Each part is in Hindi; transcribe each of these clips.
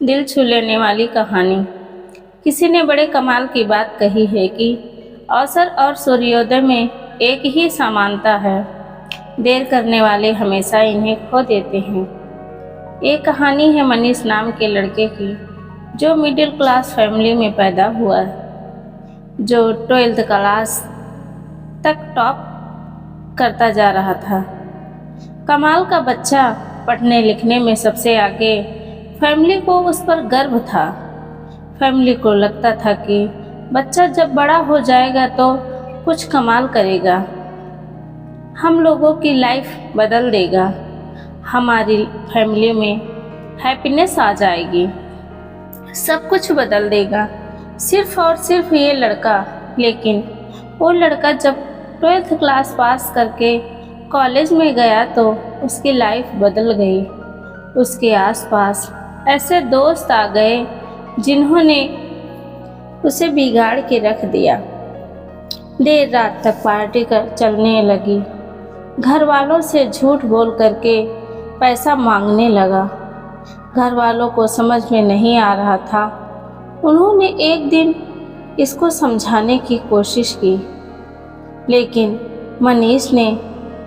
दिल छू लेने वाली कहानी। किसी ने बड़े कमाल की बात कही है कि अवसर और सूर्योदय में एक ही समानता है। देर करने वाले हमेशा इन्हें खो देते हैं। एक कहानी है मनीष नाम के लड़के की, जो मिडिल क्लास फैमिली में पैदा हुआ, जो 12th क्लास तक टॉप करता जा रहा था। कमाल का बच्चा, पढ़ने लिखने में सबसे आगे। फैमिली को उस पर गर्व था। फैमिली को लगता था कि बच्चा जब बड़ा हो जाएगा तो कुछ कमाल करेगा, हम लोगों की लाइफ बदल देगा, हमारी फैमिली में हैप्पीनेस आ जाएगी, सब कुछ बदल देगा, सिर्फ और सिर्फ ये लड़का। लेकिन वो लड़का जब 12th क्लास पास करके कॉलेज में गया तो उसकी लाइफ बदल गई। उसके आसपास ऐसे दोस्त आ गए जिन्होंने उसे बिगाड़ के रख दिया। देर रात तक पार्टी कर चलने लगी, घर वालों से झूठ बोल करके पैसा मांगने लगा। घर वालों को समझ में नहीं आ रहा था। उन्होंने एक दिन इसको समझाने की कोशिश की, लेकिन मनीष ने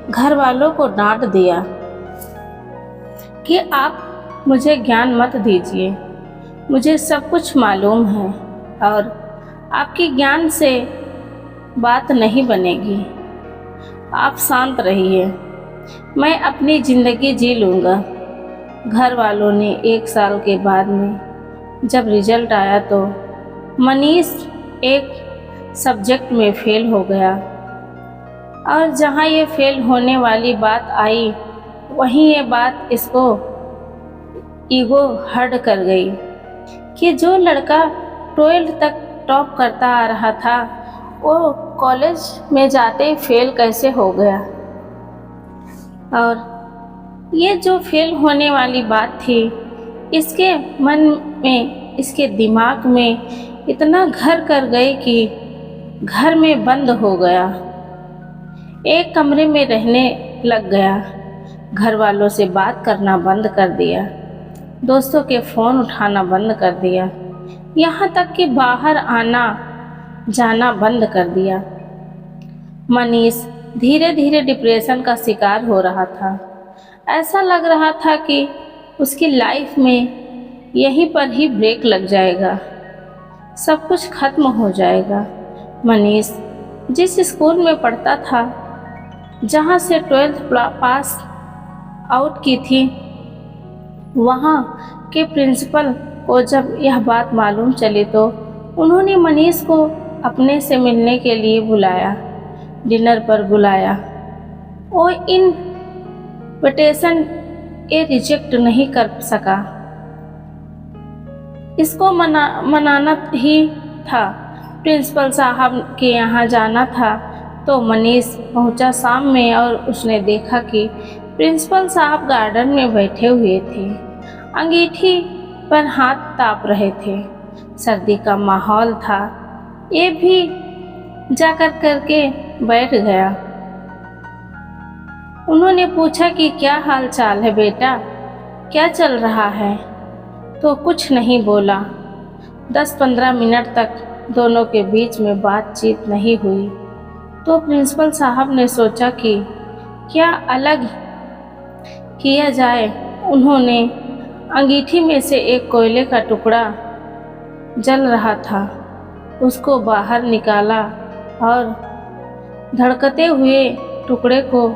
घर वालों को डांट दिया कि आप मुझे ज्ञान मत दीजिए, मुझे सब कुछ मालूम है और आपके ज्ञान से बात नहीं बनेगी, आप शांत रहिए, मैं अपनी ज़िंदगी जी लूँगा। घर वालों ने 1 साल के बाद में जब रिजल्ट आया तो मनीष एक सब्जेक्ट में फेल हो गया, और जहाँ ये फेल होने वाली बात आई वहीं ये बात इसको ईगो हर्ट कर गई कि जो लड़का 12th तक टॉप करता आ रहा था वो कॉलेज में जाते ही फेल कैसे हो गया। और ये जो फेल होने वाली बात थी, इसके मन में, इसके दिमाग में इतना घर कर गई कि घर में बंद हो गया, एक कमरे में रहने लग गया, घर वालों से बात करना बंद कर दिया, दोस्तों के फ़ोन उठाना बंद कर दिया, यहाँ तक कि बाहर आना जाना बंद कर दिया। मनीष धीरे धीरे डिप्रेशन का शिकार हो रहा था। ऐसा लग रहा था कि उसकी लाइफ में यहीं पर ही ब्रेक लग जाएगा, सब कुछ खत्म हो जाएगा। मनीष जिस स्कूल में पढ़ता था, जहाँ से 12th पास आउट की थी, वहाँ के प्रिंसिपल को जब यह बात मालूम चली तो उन्होंने मनीष को अपने से मिलने के लिए बुलाया, डिनर पर बुलाया। वो इनविटेशन ये रिजेक्ट नहीं कर सका, इसको मनाना ही था। प्रिंसिपल साहब के यहाँ जाना था तो मनीष पहुँचा शाम में और उसने देखा कि प्रिंसिपल साहब गार्डन में बैठे हुए थे, अंगीठी पर हाथ ताप रहे थे। सर्दी का माहौल था। ये भी जाकर करके बैठ गया। उन्होंने पूछा कि क्या हाल चाल है बेटा, क्या चल रहा है? तो कुछ नहीं बोला। 10-15 मिनट तक दोनों के बीच में बातचीत नहीं हुई। तो प्रिंसिपल साहब ने सोचा कि क्या अलग किया जाए। उन्होंने अंगीठी में से एक कोयले का टुकड़ा जल रहा था, उसको बाहर निकाला और धड़कते हुए टुकड़े को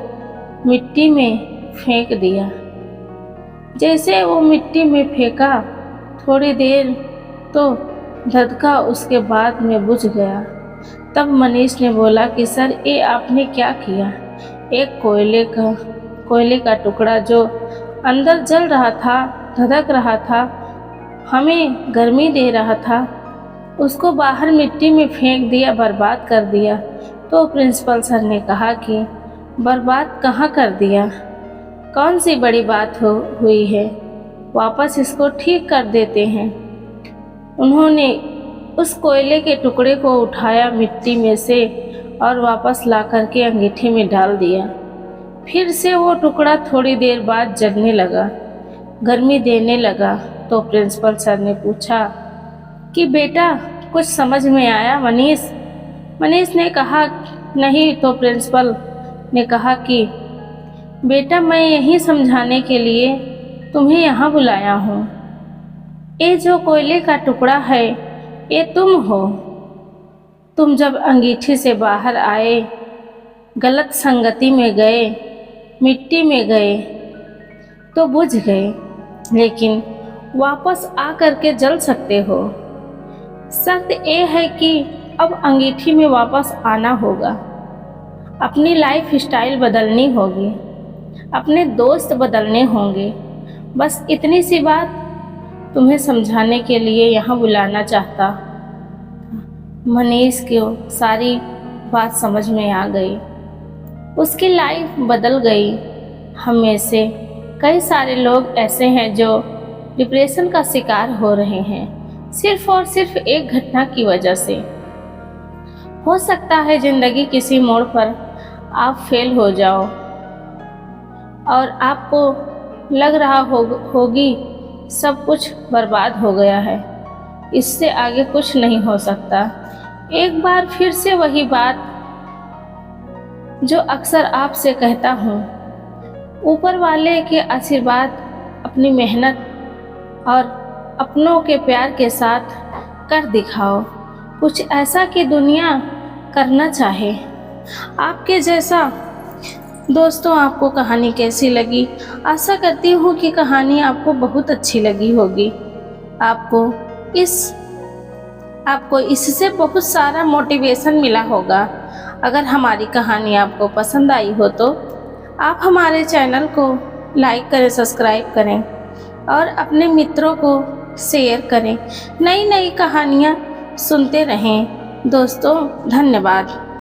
मिट्टी में फेंक दिया। जैसे वो मिट्टी में फेंका, थोड़ी देर तो धधका, उसके बाद में बुझ गया। तब मनीष ने बोला कि सर ये आपने क्या किया? एक कोयले का टुकड़ा जो अंदर जल रहा था, धधक रहा था, हमें गर्मी दे रहा था, उसको बाहर मिट्टी में फेंक दिया, बर्बाद कर दिया। तो प्रिंसिपल सर ने कहा कि बर्बाद कहाँ कर दिया, कौन सी बड़ी बात हुई है, वापस इसको ठीक कर देते हैं। उन्होंने उस कोयले के टुकड़े को उठाया मिट्टी में से और वापस ला करके अंगीठी में डाल दिया। फिर से वो टुकड़ा थोड़ी देर बाद जलने लगा, गर्मी देने लगा। तो प्रिंसिपल सर ने पूछा कि बेटा कुछ समझ में आया मनीष? मनीष ने कहा नहीं। तो प्रिंसिपल ने कहा कि बेटा मैं यही समझाने के लिए तुम्हें यहाँ बुलाया हूँ। ये जो कोयले का टुकड़ा है ये तुम हो। तुम जब अंगीठी से बाहर आए, गलत संगति में गए, मिट्टी में गए तो बुझ गए, लेकिन वापस आ करके जल सकते हो। शर्त ये है कि अब अंगीठी में वापस आना होगा, अपनी लाइफ स्टाइल बदलनी होगी, अपने दोस्त बदलने होंगे। बस इतनी सी बात तुम्हें समझाने के लिए यहाँ बुलाना चाहता। मनीष को सारी बात समझ में आ गई, उसकी लाइफ बदल गई। हम में से कई सारे लोग ऐसे हैं जो डिप्रेशन का शिकार हो रहे हैं, सिर्फ और सिर्फ एक घटना की वजह से। हो सकता है जिंदगी किसी मोड़ पर आप फेल हो जाओ और आपको लग रहा होगी सब कुछ बर्बाद हो गया है, इससे आगे कुछ नहीं हो सकता। एक बार फिर से वही बात जो अक्सर आपसे कहता हूँ, ऊपर वाले के आशीर्वाद, अपनी मेहनत और अपनों के प्यार के साथ कर दिखाओ कुछ ऐसा कि दुनिया करना चाहे आपके जैसा। दोस्तों, आपको कहानी कैसी लगी? आशा करती हूँ कि कहानी आपको बहुत अच्छी लगी होगी। आपको इससे बहुत सारा मोटिवेशन मिला होगा। अगर हमारी कहानी आपको पसंद आई हो तो आप हमारे चैनल को लाइक करें, सब्सक्राइब करें और अपने मित्रों को शेयर करें। नई नई कहानियाँ सुनते रहें। दोस्तों, धन्यवाद।